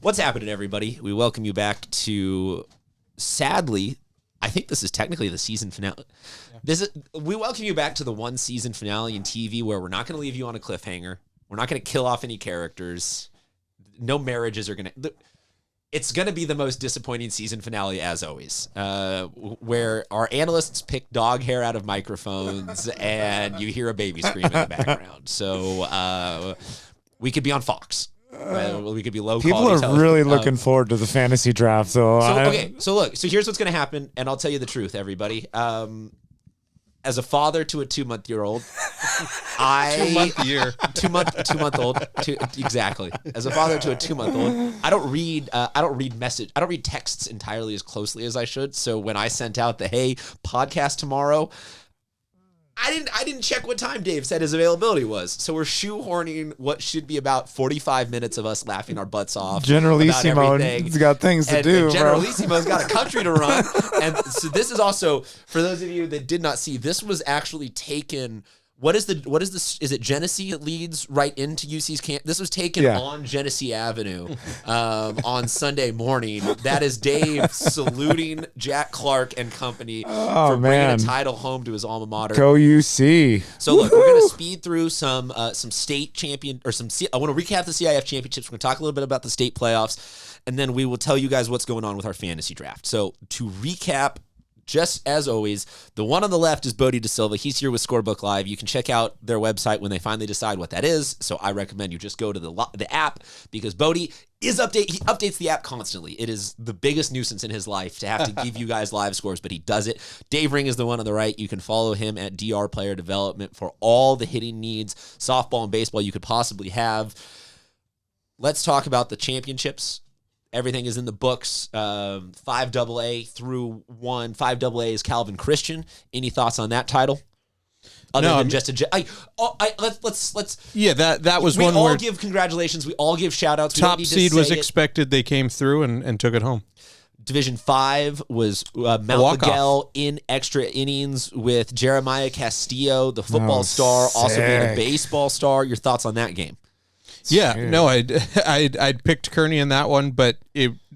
What's happening, everybody? We welcome you back to, sadly, I think this is technically the season finale. Yeah. We welcome you back to the one season finale in TV where we're not going to leave you on a cliffhanger. We're not going to kill off any characters. No marriages are going to... It's going to be the most disappointing season finale, as always, where our analysts pick dog hair out of microphones and you hear a baby scream in the background. So we could be on Fox. We could be low People quality. People are really looking forward to the fantasy draft. So here's what's going to happen, and I'll tell you the truth, everybody. As a father to a 2-month-old, exactly. As a father to a 2-month-old, I don't read texts entirely as closely as I should. So when I sent out the hey podcast tomorrow, I didn't check what time Dave said his availability was. So we're shoehorning what should be about 45 minutes of us laughing our butts off. Generalissimo's got things to do. Generalissimo's got a country to run. And so this is also, for those of you that did not see, this was actually taken. What is this? Is it Genesee that leads right into UC's camp? This was taken on Genesee Avenue on Sunday morning. That is Dave saluting Jack Clark and company for bringing a title home to his alma mater. Go UC. So look, we're going to speed through some state champion or I want to recap the CIF championships. We're going to talk a little bit about the state playoffs, and then we will tell you guys what's going on with our fantasy draft. So to recap, just as always, the one on the left is Bodie DeSilva. He's here with Scorebook Live. You can check out their website when they finally decide what that is. So I recommend you just go to the app because Bodie he updates the app constantly. It is the biggest nuisance in his life to have to give you guys live scores, but he does it. Dave Ring is the one on the right. You can follow him at DR Player Development for all the hitting needs, softball and baseball you could possibly have. Let's talk about the championships. Everything is in the books. 5AA through 1. 5AA is Calvin Christian. Any thoughts on that title? Let's. Yeah, that was one where we all where give congratulations. We all give shout outs. Top seed was expected. They came through and took it home. Division 5 was Mount Miguel in extra innings with Jeremiah Castillo, the football star, also being a baseball star. Your thoughts on that game? Yeah, no, I'd picked Kearney in that one, but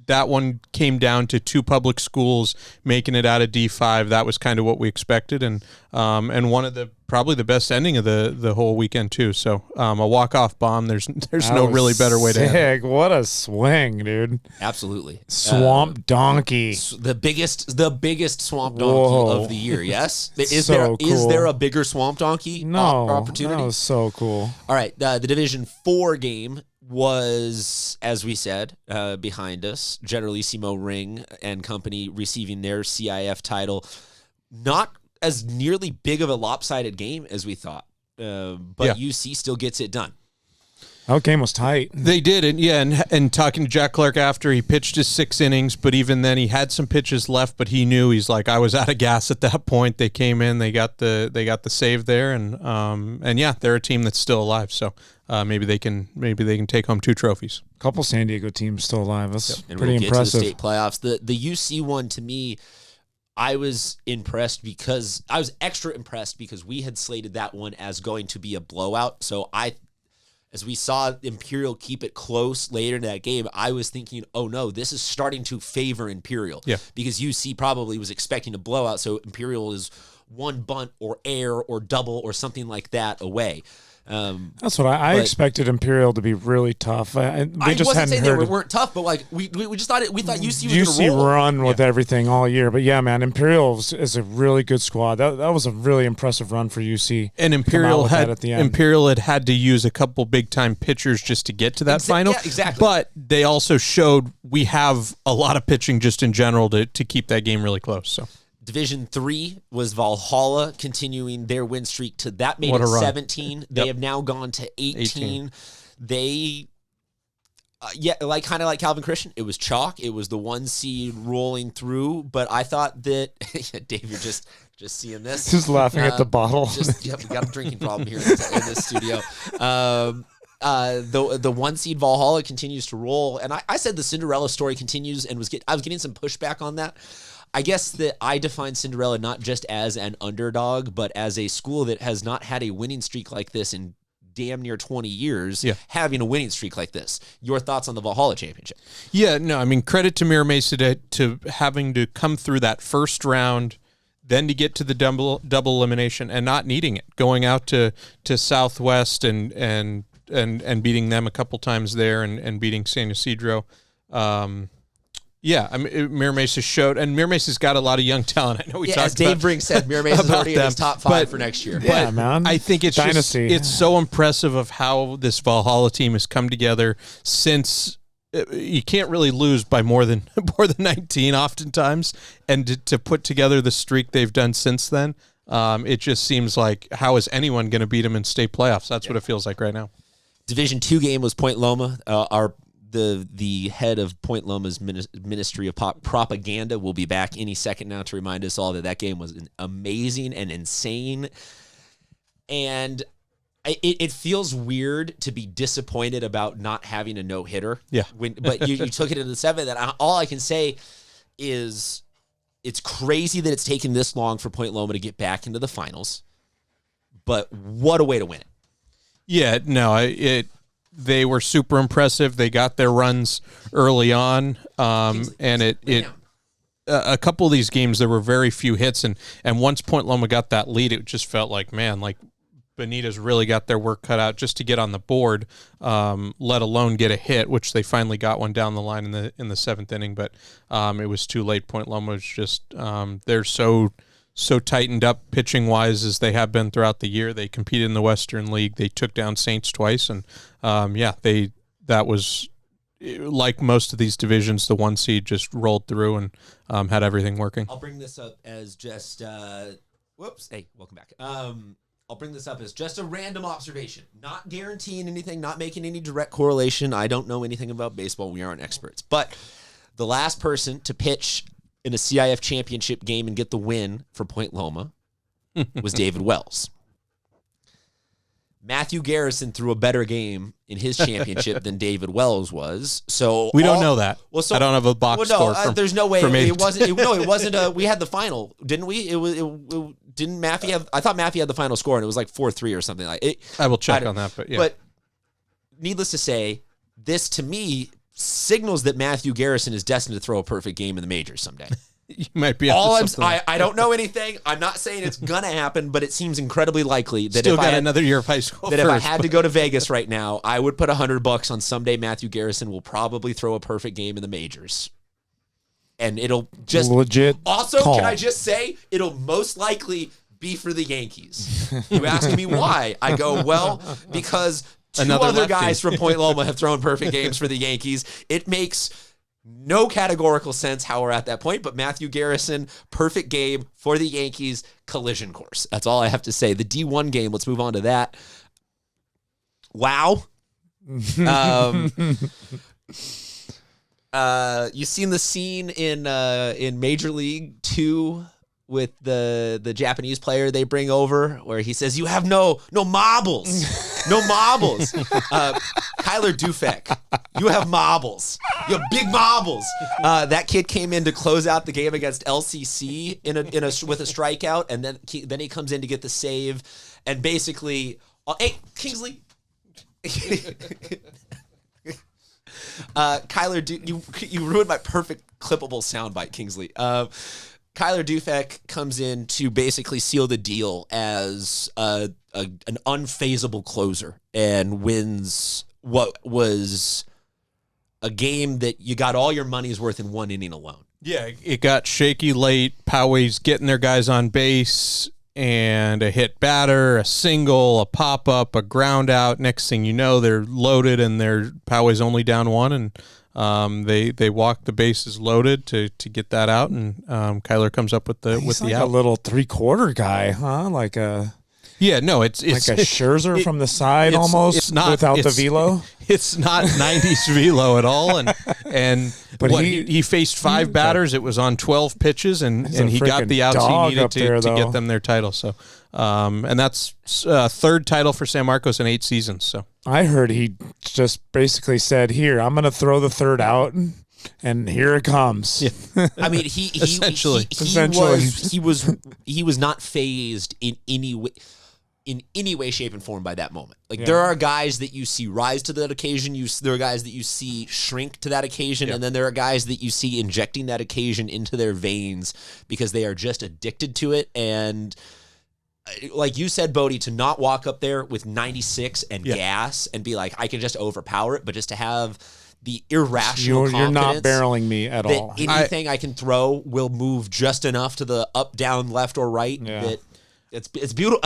that one came down to two public schools making it out of D5. That was kind of what we expected, and one of probably the best ending of the whole weekend too. So a walk-off bomb. There's no really better way to end it. What a swing, dude! Absolutely, swamp donkey, the biggest swamp donkey of the year. Yes, is there a bigger swamp donkey? Opportunity. That was so cool. All right, the Division 4 game was, as we said, behind us. Generalissimo Ring and company receiving their CIF title. Not as nearly big of a lopsided game as we thought, but UC still gets it done. That game was tight. They did, and talking to Jack Clark after, he pitched his 6 innings, but even then he had some pitches left, but he knew, he's like, I was out of gas at that point. They came in, they got the save there, and yeah, they're a team that's still alive. So maybe they can take home 2 trophies. A couple San Diego teams still alive. That's pretty impressive. Get to the state playoffs. The UC one, to me, I was extra impressed because we had slated that one as going to be a blowout. So as we saw Imperial keep it close later in that game, I was thinking, oh no, this is starting to favor Imperial. Yeah. Because UC probably was expecting a blowout, so Imperial is one bunt or air or double or something like that away. That's what I expected Imperial to be really tough. I wasn't saying they weren't tough, but like we just thought UC was going to roll. Run with everything all year. But yeah, man, Imperial is a really good squad. That was a really impressive run for UC. And Imperial had to use a couple big time pitchers just to get to that final. Yeah, exactly. But they also showed we have a lot of pitching just in general to keep that game really close. So. Division 3 was Valhalla continuing their win streak to that made it 17. They have now gone to 18. They kind of like Calvin Christian, it was chalk. It was the 1 seed rolling through, but I thought that Dave, you're just seeing this. Just laughing at the bottle. We got a drinking problem here in this studio. The 1 seed Valhalla continues to roll, and I said the Cinderella story continues, and I was getting some pushback on that. I guess that I define Cinderella not just as an underdog, but as a school that has not had a winning streak like this in damn near 20 years having a winning streak like this. Your thoughts on the Valhalla Championship? Yeah, no, I mean, credit to Mira Mesa to having to come through that first round, then to get to the double elimination and not needing it, going out to Southwest and beating them a couple times there and beating San Ysidro. Yeah, I mean, Mira Mesa showed, and Mira Mesa's got a lot of young talent. I know we talked as Dave about, Brink said, Mira Mesa's already in his top 5 for next year. Yeah, man. I think it's Dynasty. it's so impressive of how this Valhalla team has come together since you can't really lose by more than 19 oftentimes, and to put together the streak they've done since then, it just seems like how is anyone going to beat them in state playoffs? That's what it feels like right now. Division 2 game was Point Loma. The head of Point Loma's Ministry of Propaganda will be back any second now to remind us all that game was amazing and insane. And it feels weird to be disappointed about not having a no-hitter. Yeah. But you took it into the 7th, and all I can say is it's crazy that it's taken this long for Point Loma to get back into the finals. But what a way to win it. Yeah, no, they were super impressive. They got their runs early on, and a couple of these games there were very few hits, and once Point Loma got that lead, it just felt like, man, like Bonita's really got their work cut out just to get on the board, let alone get a hit, which they finally got one down the line in the 7th inning, but it was too late. Point Loma was just they're so tightened up pitching wise as they have been throughout the year. They competed in the Western League. They took down Saints twice, and that was like most of these divisions. The 1 seed just rolled through and had everything working. I'll bring this up as just whoops. Hey, welcome back. I'll bring this up as just a random observation, not guaranteeing anything, not making any direct correlation. I don't know anything about baseball. We aren't experts, but the last person to pitch in a CIF championship game and get the win for Point Loma was David Wells. Matthew Garrison threw a better game in his championship than David Wells was. So we don't know that. Well, so I don't have a box score. There's no way it wasn't. It wasn't. We had the final, didn't we? Didn't Maffey have? I thought Maffey had the final score, and it was like 4-3 or something like it. I will check on that, but yeah. But needless to say, this to me signals that Matthew Garrison is destined to throw a perfect game in the majors someday. You might be. I don't know anything. I'm not saying it's gonna happen, but it seems incredibly likely that if I had another year of high school. That if I had to go to Vegas right now, I would put $100 on someday Matthew Garrison will probably throw a perfect game in the majors, and it'll just legit. Also, call. Can I just say it'll most likely be for the Yankees? You ask me why? I go because two other guys from Point Loma have thrown perfect games for the Yankees. It makes no categorical sense how we're at that point, but Matthew Garrison, perfect game for the Yankees, collision course. That's all I have to say. The D1 game, let's move on to that. Wow. You seen the scene in Major League 2 with the Japanese player they bring over where he says, "You have no marbles. No marbles." Kyler Dufek, you have marbles. You have big marbles. That kid came in to close out the game against LCC with a strikeout, and then he comes in to get the save, and basically, hey Kingsley. Kyler, you ruined my perfect clippable soundbite, Kingsley. Kyler Dufek comes in to basically seal the deal as an unfazable closer and wins what was a game that you got all your money's worth in 1 inning alone. Yeah, it got shaky late. Poway's getting their guys on base, and a hit batter, a single, a pop-up, a ground out. Next thing you know, they're loaded, and Poway's only down 1, and they walk the bases loaded to get that out, and Kyler comes up with the out. A little 3/4 guy, huh? Like a it's like a Scherzer from the side almost. It's not without the velo. It's not 90s velo at all, but he faced 5 batters. It was on 12 pitches, and he got the outs he needed to get them their title. So, and that's third title for San Marcos in 8 seasons. So I heard he just basically said, "Here, I'm going to throw the third out, and here it comes." Yeah. I mean, he was not phased in any way. in any way, shape, and form by that moment. Like there are guys that you see rise to that occasion. There are guys that you see shrink to that occasion, and then there are guys that you see injecting that occasion into their veins because they are just addicted to it. And like you said, Bodie, to not walk up there with 96 and gas and be like, I can just overpower it, but just to have the irrational confidence. You're not barreling me at all. Anything I can throw will move just enough to the up, down, left, or right that it's beautiful.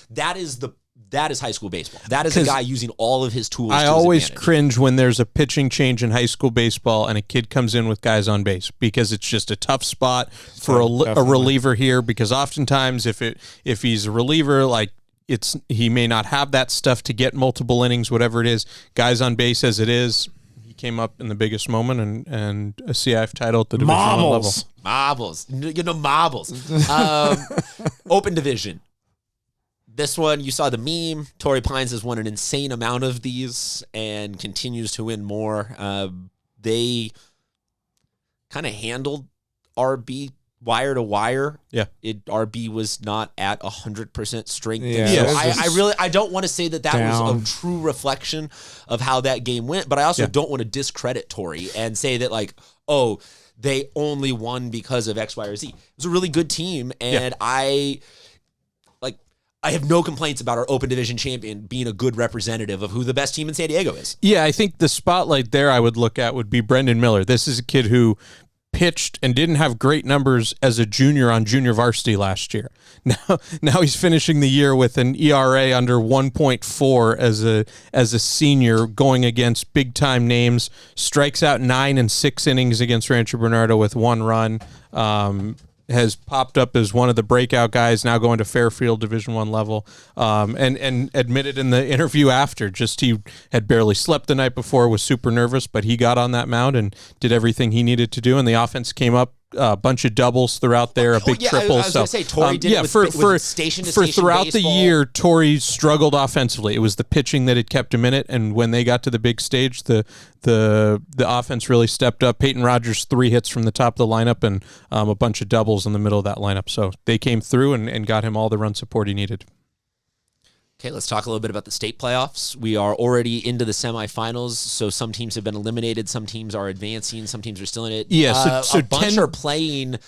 That is high school baseball. That is a guy using all of his tools. I always cringe when there's a pitching change in high school baseball and a kid comes in with guys on base because it's just a tough spot for a reliever here. Because oftentimes, if he's a reliever, like he may not have that stuff to get multiple innings, whatever it is. Guys on base as it is. He came up in the biggest moment and a CIF title at the Division I level. Marbles. Marbles. Open division. This one, you saw the meme. Torrey Pines has won an insane amount of these and continues to win more. They kind of handled RB wire to wire. Yeah. RB was not at 100% strength. Yeah. So I don't want to say that was a true reflection of how that game went, but I also don't want to discredit Torrey and say that like, oh, they only won because of X, Y, or Z. It was a really good team, and I have no complaints about our open division champion being a good representative of who the best team in San Diego is. Yeah, I think the spotlight there I would look at would be Brendan Miller. This is a kid pitched and didn't have great numbers as a junior on junior varsity last year. Now he's finishing the year with an ERA under 1.4 as a senior, going against big time names. Strikes out 9 and 6 innings against Rancho Bernardo with 1 run. Has popped up as one of the breakout guys, now going to Fairfield Division I level, and admitted in the interview after, just he had barely slept the night before, was super nervous, but he got on that mound and did everything he needed to do, and the offense came up. A bunch of doubles throughout there, a big triple. I was going to say, Torrey did it with station to station throughout baseball. the year, Torrey struggled offensively. It was the pitching that had kept him in it, and when they got to the big stage, the offense really stepped up. Peyton Rogers 3 hits from the top of the lineup and a bunch of doubles in the middle of that lineup. So they came through and got him all the run support he needed. Okay, let's talk a little bit about the state playoffs. We are already into the semifinals, so some teams have been eliminated, some teams are advancing, some teams are still in it. Yeah, so a bunch are playing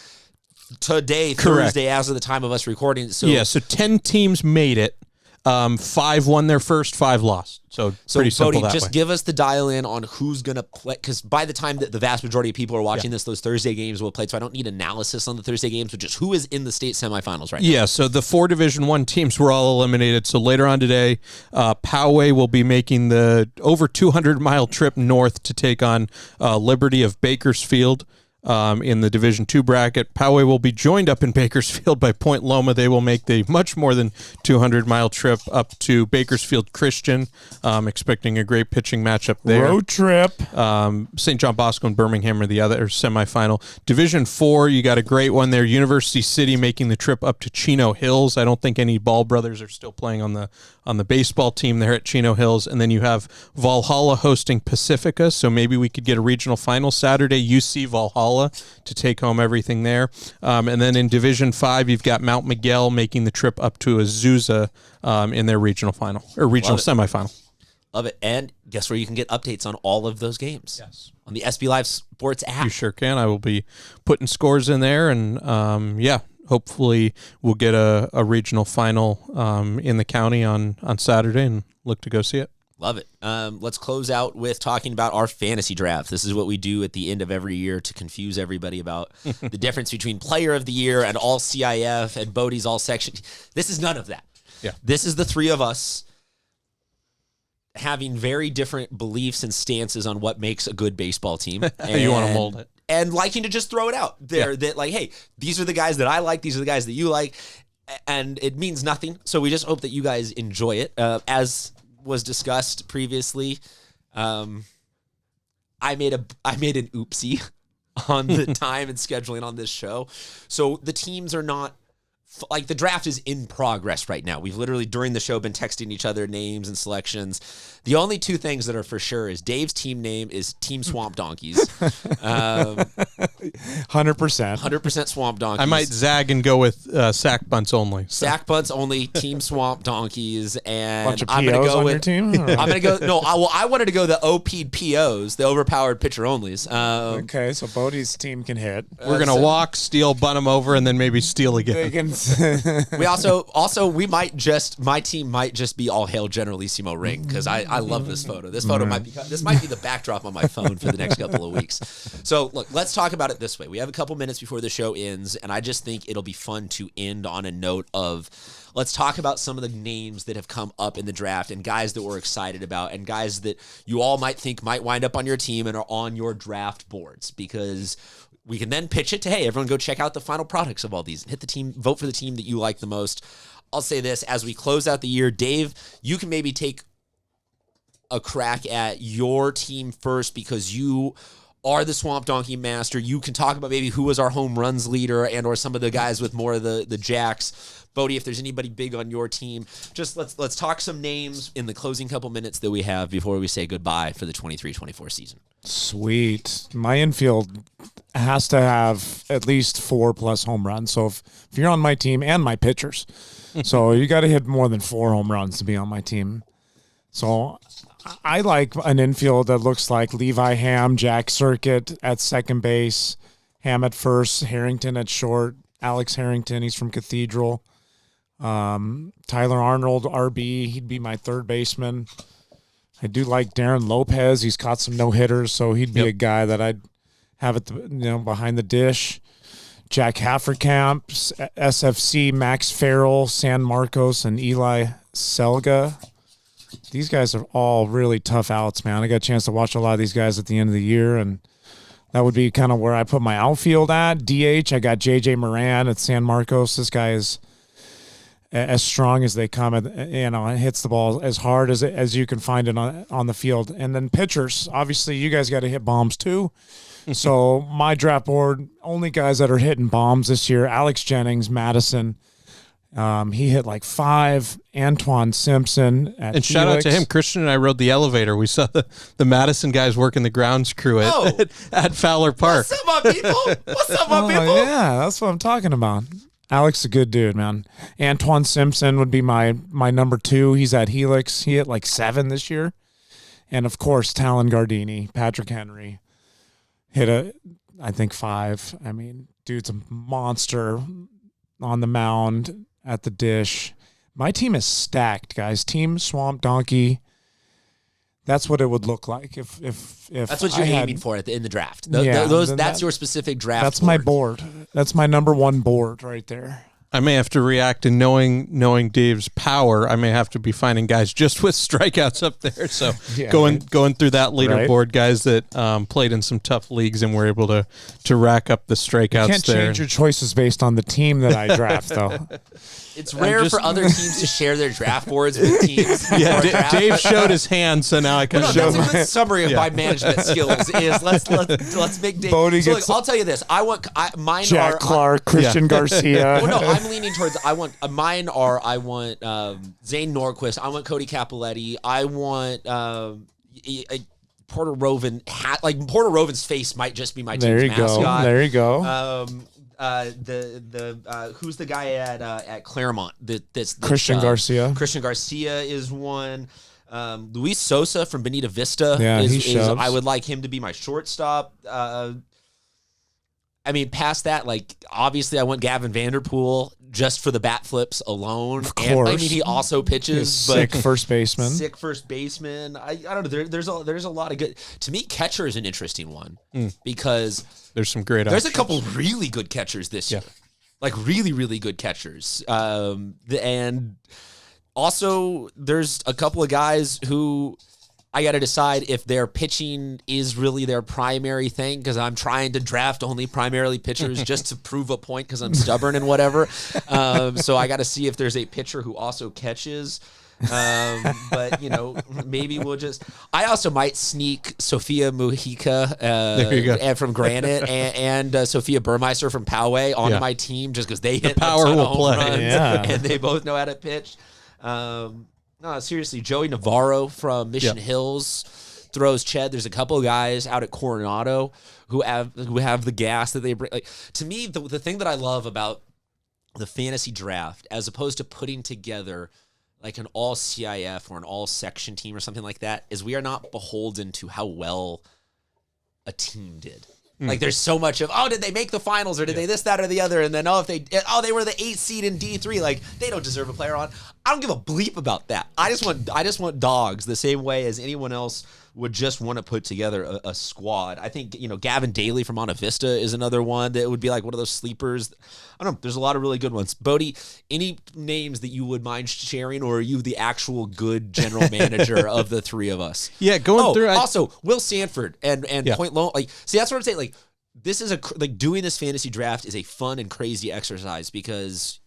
today, Correct. Thursday, as of the time of us recording. So 10 teams made it. 5 won their first, 5 lost. So pretty simple Bodie, that just way. give us the dial-in on who's going to play, because by the time that the vast majority of people are watching this, those Thursday games will play, so I don't need analysis on the Thursday games, but just who is in the state semifinals right now. Yeah, so the 4 Division I teams were all eliminated. So later on today, Poway will be making the over 200-mile trip north to take on Liberty of Bakersfield. In the Division II bracket. Poway will be joined up in Bakersfield by Point Loma. They will make the much more than 200-mile trip up to Bakersfield Christian, expecting a great pitching matchup there. Road trip. St. John Bosco and Birmingham are the other semifinal. Division IV, you got a great one there. University City making the trip up to Chino Hills. I don't think any Ball brothers are still playing on the baseball team there at Chino Hills. And then you have Valhalla hosting Pacifica, so maybe we could get a regional final Saturday. UC Valhalla to take home everything there. And then in Division 5, you've got Mount Miguel making the trip up to Azusa in their regional final, or regional semifinal. Love it. And guess where you can get updates on all of those games? Yes. On the SB Live Sports app. You sure can. I will be putting scores in there, and hopefully we'll get a regional final in the county on Saturday and look to go see it. Love it. Let's close out with talking about our fantasy draft. This is what we do at the end of every year to confuse everybody about the difference between player of the year and all CIF and Bodie's all section. This is none of that. Yeah. This is the three of us having very different beliefs and stances on what makes a good baseball team. You want to mold it. And liking to just throw it out there that like, hey, these are the guys that I like. These are the guys that you like. And it means nothing. So we just hope that you guys enjoy it. As was discussed previously, I made an oopsie on the time and scheduling on this show. So the teams are not like the draft is in progress right now. We've literally during the show been texting each other names and selections. The only two things that are for sure is Dave's team name is Team Swamp Donkeys. 100%. Swamp Donkeys. I might zag and go with sack bunts only. Sack bunts only, Team Swamp Donkeys, and Bunch of I'm going to POs go on with your team? I'm going to go. No, I wanted to go the OP'd POs, the overpowered pitcher onlys. Okay, so Bodie's team can hit. We're gonna walk, steal, bunt them over, and then maybe steal They again. can. We we might just my team might just be all hail Generalissimo ring because I love this photo. This photo might be the backdrop on my phone for the next couple of weeks. So look, let's talk about it this way. We have a couple minutes before the show ends, and I just think it'll be fun to end on a note of let's talk about some of the names that have come up in the draft and guys that we're excited about and guys that you all might think might wind up on your team and are on your draft boards because we can then pitch it to, hey, everyone go check out the final products of all these and hit the team, vote for the team that you like the most. I'll say this as we close out the year, Dave, you can maybe take a crack at your team first because you are the Swamp Donkey master. You can talk about maybe who was our home runs leader and or some of the guys with more of the jacks. Bodie, if there's anybody big on your team, just let's talk some names in the closing couple minutes that we have before we say goodbye for the 23-24 season. Sweet. My infield has to have at least 4+ home runs. So if you're on my team and my pitchers, so you got to hit more than 4 home runs to be on my team. So I like an infield that looks like Levi Ham, Jack Circuit at second base, Ham at first, Harrington at short, Alex Harrington, he's from Cathedral. Tyler Arnold, RB, he'd be my third baseman. I do like Darren Lopez. He's caught some no-hitters, so he'd be a guy that I'd have at behind the dish. Jack Haferkamp, SFC, Max Farrell, San Marcos, and Eli Selga. These guys are all really tough outs, man. I got a chance to watch a lot of these guys at the end of the year, and that would be kind of where I put my outfield at. DH, I got J.J. Moran at San Marcos. This guy is as strong as they come. It hits the ball as hard as you can find it on the field. And then pitchers, obviously, you guys got to hit bombs too. So my draft board, only guys that are hitting bombs this year: Alex Jennings, Madison. He hit like 5. Antoine Simpson at And shout out to him. Christian and I rode the elevator. We saw the Madison guys working the grounds crew at Fowler Park. What's up, my people? What's up, my people? Yeah, that's what I'm talking about. Alex is a good dude, man. Antoine Simpson would be my number 2. He's at Helix. He hit like 7 this year. And, of course, Talon Gardini, Patrick Henry, hit I think 5. I mean, dude's a monster on the mound, at the dish. My team is stacked, guys. Team Swamp Donkey. That's what it would look like if that's what you're aiming for in the draft. That's your specific draft. That's my board. That's my number 1 board right there. I may have to react, and knowing Dave's power, I may have to be finding guys just with strikeouts up there. So going through that leaderboard, guys that played in some tough leagues and were able to rack up the strikeouts. You can't change your choices based on the team that I draft, though. It's rare for other teams to share their draft boards with teams. Yeah, Dave showed his hand, so now I can show that's a good summary of my management skills. Is let's make Dave. So look, I'll tell you this. Mine Jack are Clark, Christian Garcia. Well, no, I'm leaning towards. I want Zane Norquist. I want Cody Capoletti. I want Porter Rovin. Porter Rovin's face might just be my team's mascot. There you go. Who's the guy at Claremont? Christian Garcia. Christian Garcia is one. Luis Sosa from Bonita Vista. Yeah, he is I would like him to be my shortstop. I mean, past that, obviously I went Gavin Vanderpool just for the bat flips alone. Of course. And, I mean, he also pitches. But sick first baseman. Sick first baseman. I don't know. There's a lot of good. To me, catcher is an interesting one because there's some great There's options. a couple really good catchers this year. Really, really good catchers. And also, there's a couple of guys who I got to decide if their pitching is really their primary thing because I'm trying to draft only primarily pitchers just to prove a point because I'm stubborn and whatever. So I got to see if there's a pitcher who also catches. But maybe we'll just. I also might sneak Sophia Mujica There you go. and from Granite and Sophia Burmeister from Poway onto my team just because they hit power a ton will of home play. runs Yeah. and they both know how to pitch. No, seriously, Joey Navarro from Mission Hills throws Ched. There's a couple of guys out at Coronado who have the gas that they bring. Like, to me, the thing that I love about the fantasy draft, as opposed to putting together like an all CIF or an all section team or something like that, is we are not beholden to how well a team did. Like there's so much of, did they make the finals or did they this, that, or the other? And then if they were the 8th seed in D3, like they don't deserve a player on. I don't give a bleep about that. I just want dogs the same way as anyone else would just want to put together a squad. I think, Gavin Daly from Monte Vista is another one that would be like one of those sleepers. I don't know. There's a lot of really good ones. Bodie, any names that you would mind sharing, or are you the actual good general manager of the three of us? Yeah, going through. Also, Will Sanford and Point Lone. Like, see, that's what I'm saying. Like, this is doing this fantasy draft is a fun and crazy exercise because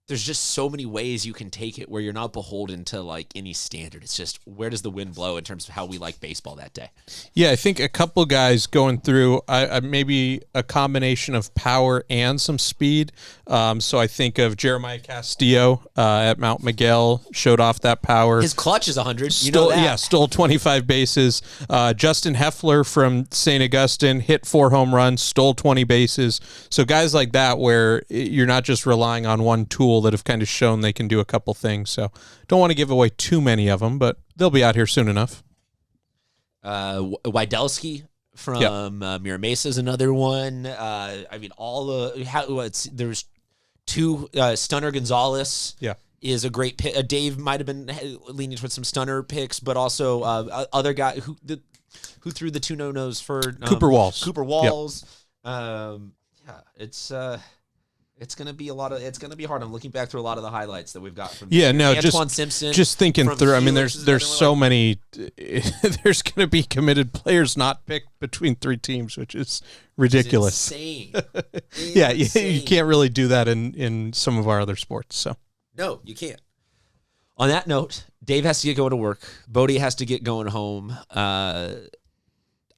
there's just so many ways you can take it where you're not beholden to like any standard. It's just where does the wind blow in terms of how we like baseball that day. Yeah, I think a couple guys going through maybe a combination of power and some speed. So I think of Jeremiah Castillo at Mount Miguel, showed off that power. His clutch is 100. Stole 25 bases. Justin Heffler from St. Augustine hit 4 home runs, stole 20 bases. So guys like that where you're not just relying on one tool that have kind of shown they can do a couple things. So don't want to give away too many of them, but they'll be out here soon enough. Wydelski from Mira Mesa is another one. I mean, there's 2 Stunner Gonzalez. Yeah. Is a great pick. Dave might have been leaning towards some Stunner picks, but also other guy who threw the 2 no-nos for Cooper Walls. It's gonna be it's gonna be hard. I'm looking back through a lot of the highlights that we've got from Antoine Simpson. Just thinking through. I mean, Felix there's so many. There's gonna be committed players not picked between 3 teams, which is ridiculous. Insane. Yeah, you can't really do that in some of our other sports. So no, you can't. On that note, Dave has to get going to work. Bodie has to get going home. I'm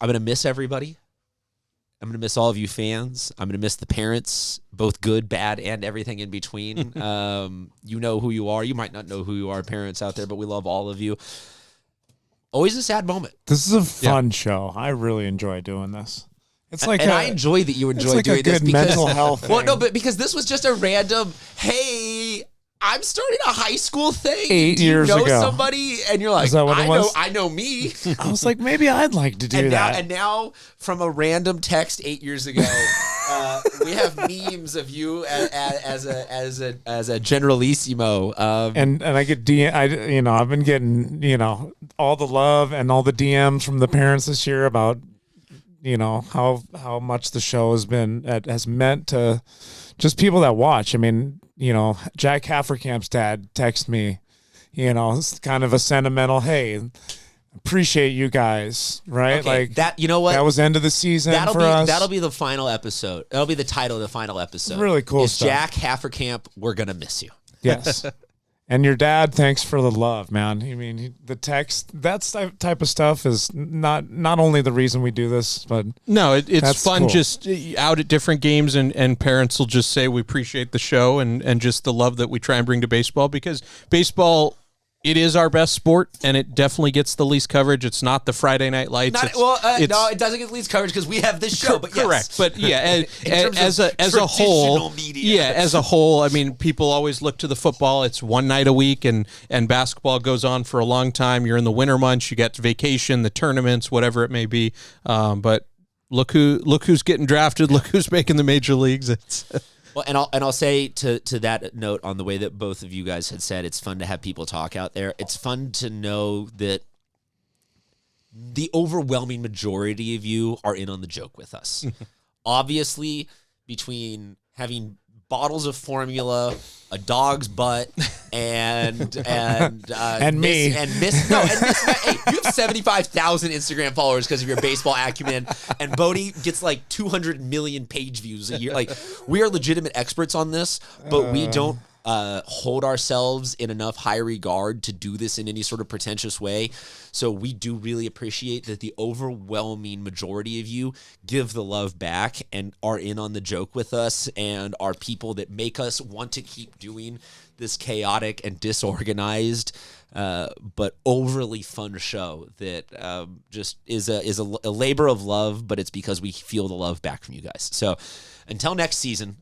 gonna miss everybody. I'm going to miss all of you fans. I'm going to miss the parents, both good, bad, and everything in between. You know who you are. You might not know who you are, parents out there, but we love all of you. Always a sad moment. This is a fun show. I really enjoy doing this. It's like I enjoy that you enjoy doing this because mental health. Well, no, but because this was just a random, hey, I'm starting a high school thing. 8 years ago. ago. Somebody, and you're like, Is that what it was? I know me. I was like, maybe I'd like to do that. And now, from a random text 8 years ago, we have memes of you as a generalissimo. And I get I've been getting all the love and all the DMs from the parents this year about how much the show has meant to just people that watch. I mean, Jack Haferkamp's dad texted me, it's kind of a sentimental, hey, appreciate you guys, right? Okay, like that, you know what? That was end of the season for us. That'll be the final episode. That'll be the title of the final episode. Really cool it's stuff. Jack Haferkamp, we're going to miss you. Yes. And your dad, thanks for the love, man. I mean, the text, that type of stuff is not only the reason we do this, but no, it's fun cool. Just out at different games and parents will just say we appreciate the show and just the love that we try and bring to baseball, because baseball, it is our best sport, and it definitely gets the least coverage. It's not the Friday Night Lights. No, it doesn't get the least coverage because we have this show. But correct, yes. But yeah, as a whole, media. as a whole, I mean, people always look to the football. It's one night a week, and basketball goes on for a long time. You're in the winter months. You get vacation, the tournaments, whatever it may be. But look who's getting drafted. Look who's making the major leagues. It's Well, and I'll say to that note, on the way that both of you guys had said, it's fun to have people talk out there. It's fun to know that the overwhelming majority of you are in on the joke with us. Obviously, between having bottles of formula, a dog's butt, and me. Hey, you have 75,000 Instagram followers because of your baseball acumen, and Bodie gets like 200 million page views a year. Like, we are legitimate experts on this, but we don't hold ourselves in enough high regard to do this in any sort of pretentious way. So we do really appreciate that the overwhelming majority of you give the love back and are in on the joke with us and are people that make us want to keep doing this chaotic and disorganized but overly fun show that just is a labor of love, but it's because we feel the love back from you guys. So until next season,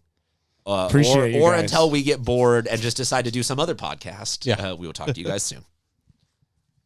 Appreciate you or guys. until we get bored and just decide to do some other podcast, we will talk to you guys soon.